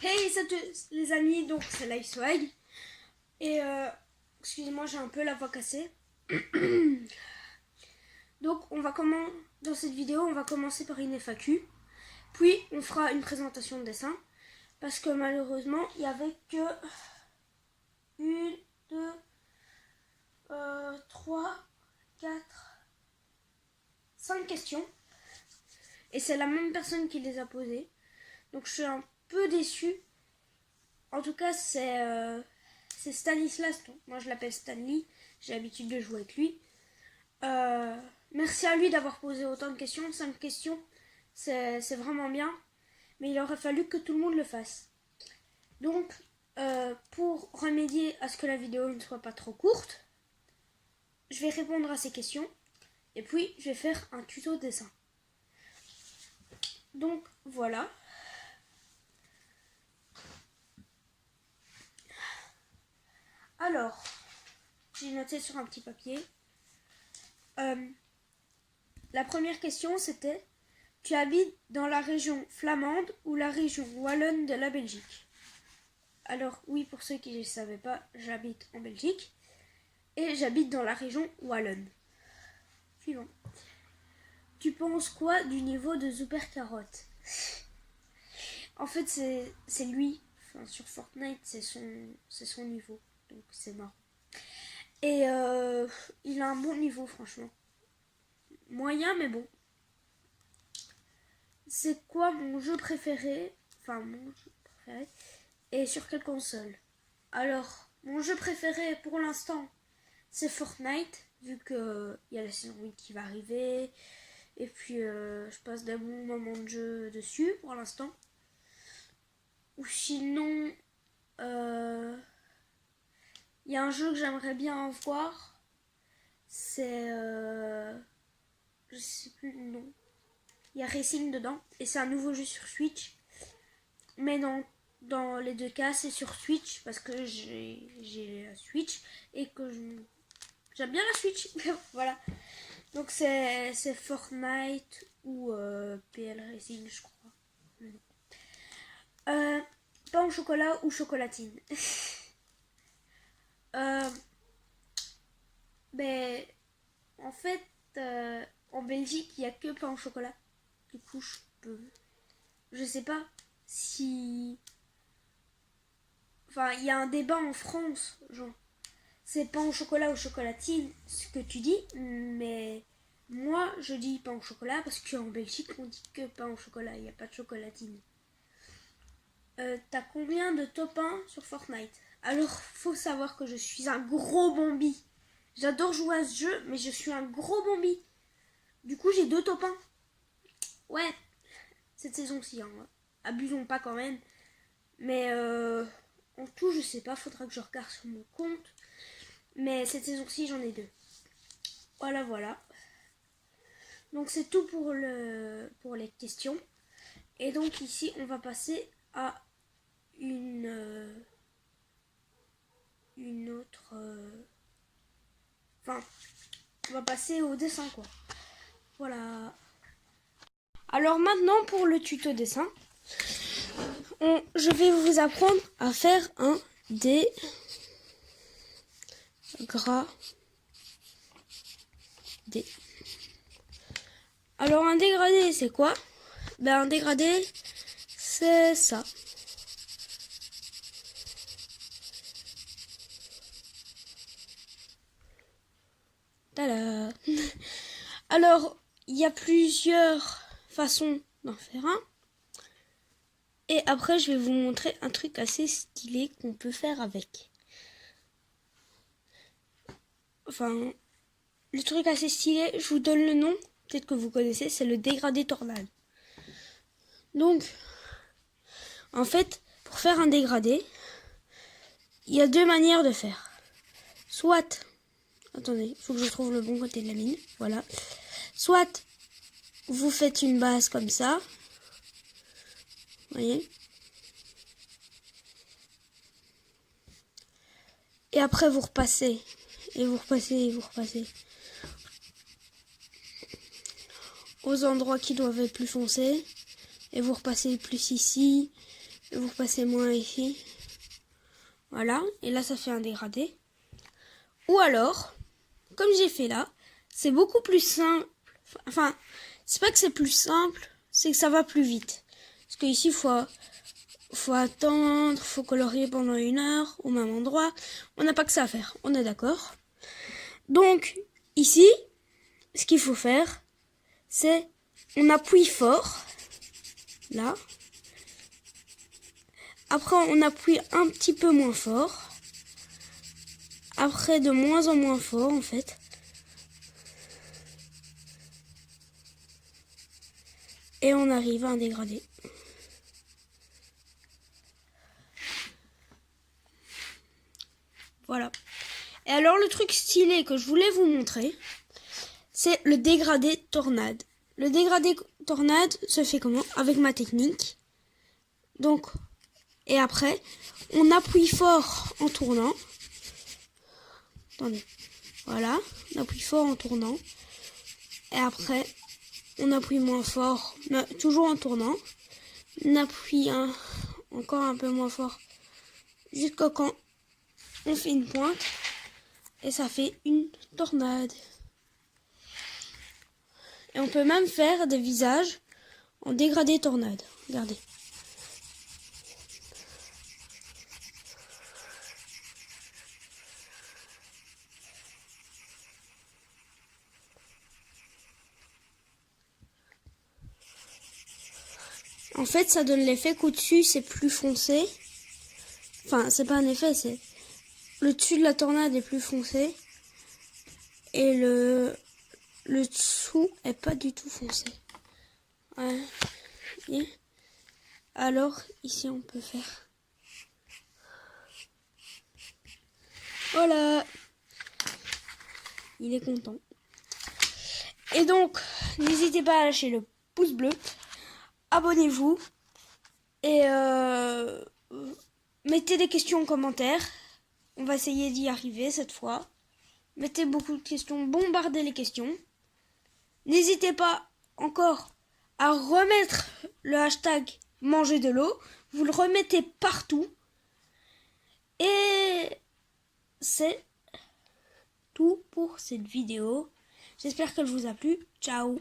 Hey, salut les amis, donc c'est LifeSwag. Et excusez-moi, j'ai un peu la voix cassée. Donc dans cette vidéo, on va commencer par une FAQ. Puis on fera une présentation de dessin. Parce que malheureusement, il n'y avait que 1, 2, 3, 4, 5 questions. Et c'est la même personne qui les a posées. Donc je suis un peu déçue. En tout cas, c'est Stanislas. Moi, je l'appelle Stanley. J'ai l'habitude de jouer avec lui. Merci à lui d'avoir posé autant de questions. 5 questions, c'est vraiment bien. Mais il aurait fallu que tout le monde le fasse. Donc, pour remédier à ce que la vidéo ne soit pas trop courte, je vais répondre à ces questions. Et puis, je vais faire un tuto dessin. Donc, voilà. Alors, j'ai noté sur un petit papier. La première question, c'était: tu habites dans la région flamande ou la région wallonne de la Belgique? Alors, oui, pour ceux qui ne le savaient pas, j'habite en Belgique. Et j'habite dans la région wallonne. Suivant. Tu penses quoi du niveau de Super Carotte? En fait, c'est lui. Enfin, sur Fortnite, c'est son niveau. Donc, c'est marrant. Et il a un bon niveau, franchement. Moyen, mais bon. C'est quoi mon jeu préféré? Enfin, mon jeu préféré. Et sur quelle console? Alors, mon jeu préféré pour l'instant, c'est Fortnite, vu qu'il y a la saison 8 qui va arriver. Et puis, je passe d'un bon moment de jeu dessus pour l'instant. Ou sinon, il y a un jeu que j'aimerais bien voir. C'est... je sais plus le nom. Il y a Racing dedans. Et c'est un nouveau jeu sur Switch. Mais dans les deux cas, c'est sur Switch. Parce que j'ai la Switch. Et que j'aime bien la Switch. Voilà. Donc c'est Fortnite ou PL Racing, je crois. Pain au chocolat ou chocolatine? Ben, en fait, en Belgique, il n'y a que pain au chocolat. Du coup, je sais pas si... Enfin, il y a un débat en France, genre, c'est pain au chocolat ou chocolatine, ce que tu dis, mais moi, je dis pain au chocolat parce qu'en Belgique, on dit que pain au chocolat, il n'y a pas de chocolatine. T'as combien de top 1 sur Fortnite? Alors, faut savoir que je suis un gros Bambi. J'adore jouer à ce jeu, mais je suis un gros Bambi. Du coup, j'ai 2 top 1. Ouais, cette saison-ci, hein. Abusons pas quand même. Mais en tout, je sais pas, faudra que je regarde sur mon compte. Mais cette saison-ci, j'en ai 2. Voilà, voilà. Donc c'est tout pour les questions. Et donc ici, on va passer à une autre... Enfin, on va passer au dessin, quoi. Voilà. Alors maintenant, pour le tuto dessin, je vais vous apprendre à faire un dégradé. Alors un dégradé, c'est quoi? Ben un dégradé, c'est ça. Tada. Alors, il y a plusieurs façons d'en faire un. Et après, je vais vous montrer un truc assez stylé qu'on peut faire avec. Enfin, le truc assez stylé, je vous donne le nom, peut-être que vous connaissez, c'est le dégradé tornade. Donc, en fait, pour faire un dégradé, il y a 2 manières de faire. Soit, attendez, il faut que je trouve le bon côté de la mine, voilà. Soit, vous faites une base comme ça, vous voyez. Et après, vous repassez, et vous repassez, et vous repassez. Aux endroits qui doivent être plus foncés. Et vous repassez plus ici. Et vous repassez moins ici. Voilà. Et là, ça fait un dégradé. Ou alors, comme j'ai fait là, c'est beaucoup plus simple. Enfin, c'est pas que c'est plus simple, c'est que ça va plus vite. Parce que ici, faut attendre, faut colorier pendant 1 heure au même endroit. On n'a pas que ça à faire, on est d'accord. Donc, ici, ce qu'il faut faire, c'est on appuie fort, là. Après, on appuie un petit peu moins fort. Après, de moins en moins fort, en fait. Et on arrive à un dégradé. Voilà. Et alors, le truc stylé que je voulais vous montrer, c'est le dégradé tornade. Le dégradé tornade se fait comment? Avec ma technique. Donc, et après, on appuie fort en tournant. Attendez. Voilà. On appuie fort en tournant. Et après, on appuie moins fort, mais toujours en tournant. On appuie encore un peu moins fort jusqu'à quand on fait une pointe. Et ça fait une tornade. Et on peut même faire des visages en dégradé tornade. Regardez. En fait, ça donne l'effet qu'au-dessus, c'est plus foncé. Enfin, c'est pas un effet, c'est... Le dessus de la tornade est plus foncé. Et le dessous est pas du tout foncé. Ouais. Et alors, ici, on peut faire... Voilà. Il est content. Et donc, n'hésitez pas à lâcher le pouce bleu. Abonnez-vous. Et mettez des questions en commentaire. On va essayer d'y arriver cette fois. Mettez beaucoup de questions. Bombardez les questions. N'hésitez pas encore à remettre le hashtag manger de l'eau. Vous le remettez partout. Et c'est tout pour cette vidéo. J'espère qu'elle vous a plu. Ciao!